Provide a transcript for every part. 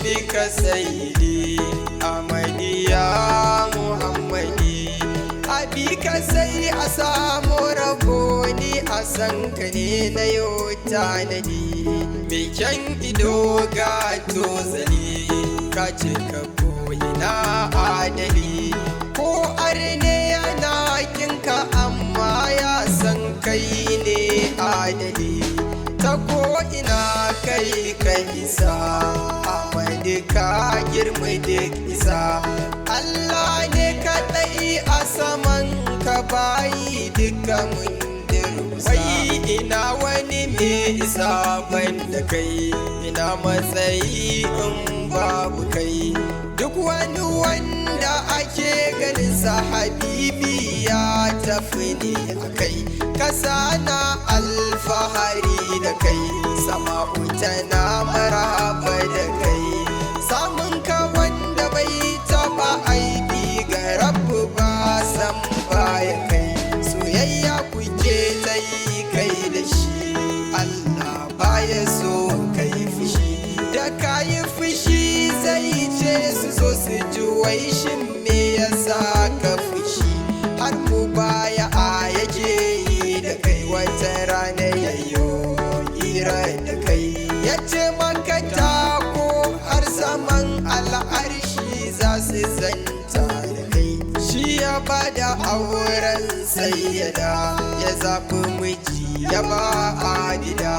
bika sayyidi Ahmadi ya Muhammadi, abika sai a samu rabo ni a san ka ne na yau tanadi. Mai kyan ido ga tozali ka ce ka koyi na adali, ko arne yana kinka amma ya san kai ne adali. Ta ko ina kai ka isa Ahmadu ka girma duk isa. Allah ne kaɗai a saman ka bayi duka mun dirkusa. Wai ina wani mai isa ban da kai, ina matsayi in babu kai. Duk wani wanda ake ganin sa habibi ya tafi ne a kai. Kasa na alfahari da kai, sama'u tana maraba da kai. Samun ka wanda bai taba aibi ga rabu ba san baya kai. Soyayya kuke ta yi kai da shi, Allah baya so kai fushi. Da kayi fushi zai ce su so su ji wai shin me yasa ka fushi. Har mu baya a yake yi da kai, wata rana yayyo hira da kai. Ya ce maka tako har saman al'arshi za su zanta da kai. Shi ya bada auren sayyada, ya zaɓi miji ya ba adida.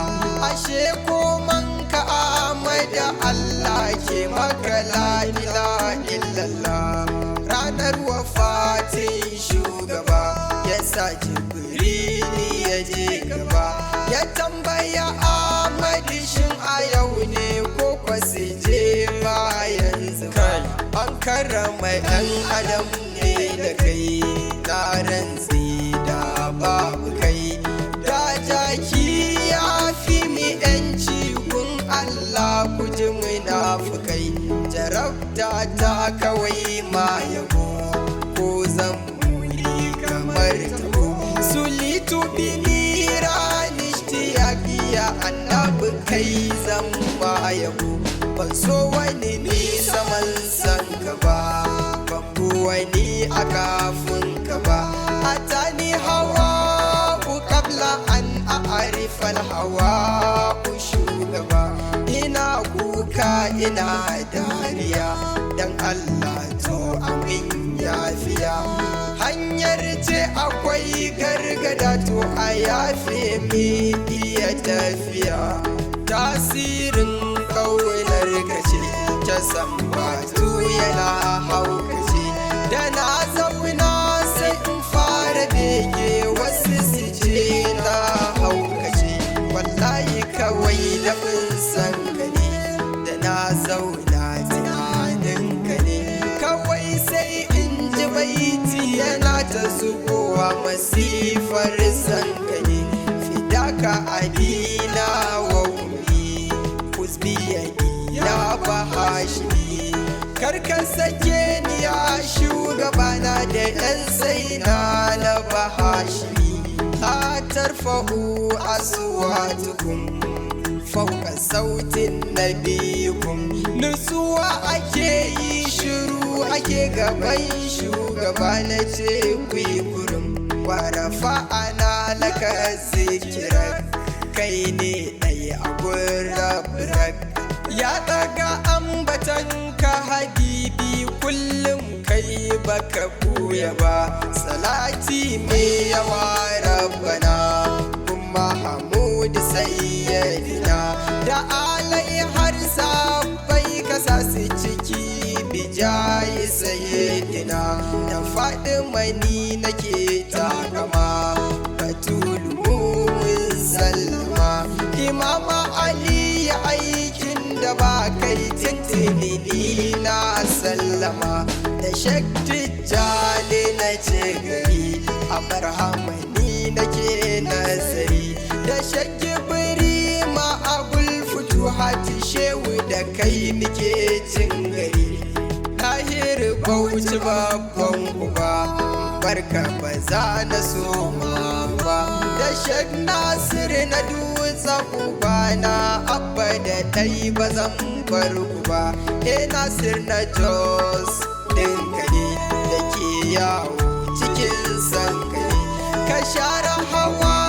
Ashe koman ka Ahmadu Allah ke maka la ilaha illallah. Ranar wafatin shugaba ya sa Jibrili ya je gaba, ya tambaya Ahmadu shin a yau ne ko kwa su je bayan zuba. An karrama ɗan adam ne da kai, na rantsi da babu kai. Da jaki ya fi mi ‘yanci gun Allah ku ji munafukai. Jarabta ta kawai ma yabo, ko zan muri kamar tabo. Sulitu bini ranishti ya giya annabi kai zan ba yabo. Ban so wani ni saman san ka ba, ban bu wani a kafin ka ba. Atani hawa ku kabla an a'arifal hawa ku shugaba. Ina kuka ina dariya, dan Allah to amin yafiya. Hanyar ce akwai gargada to a yafe mi iya tafiya. Tasirin ƙaunar ka ce ta sambatu yana haukace. Da na zauna sai in fara bege wasu su ce na haukace. Wallahi kawai da bin san ka ne, da na zauna tunanin ka ne. Kawai sai in ji baiti yana ta zubowa masifar san ka ne. Fidaka abina wa umi kusbiyani ya bahashimi. Karka sake ni ya shugabana da ɗan saina na bahashimi. La tarfa'u aswatukum fauka sautin nabiyikum. Nutsuwa ake yi shiru ake gaban shugaba, na ce ku yi kurum. Warafa ana laka zikirar, kai ne ɗaya a gurin. Ya ɗaga ambatan ka habibi kullum kai baka buya ba. Salati mai yawa rabbana kuma Hamudu sayyidina, da alai har sabai kasa su ciki bijayi sayyidina. Da Fatima ni nake takama, Batulu mun Salma. Imama Ali ya aikin da ba kai tintini ni na sallama. Da shakti jali na ce gari, a barhama ni nake nazari. Da shakki biri ma a gulfutu hati shehu da kai nike cin gari. Tahir Bauchi babban uba, barka ba za na soma ba. Da Sheikh Nasir na dutsen uba na abba da ɗai ba zan bar ku ba. Nasir na Jos ɗinka ne da ke yawo cikin sankali, ka share hawa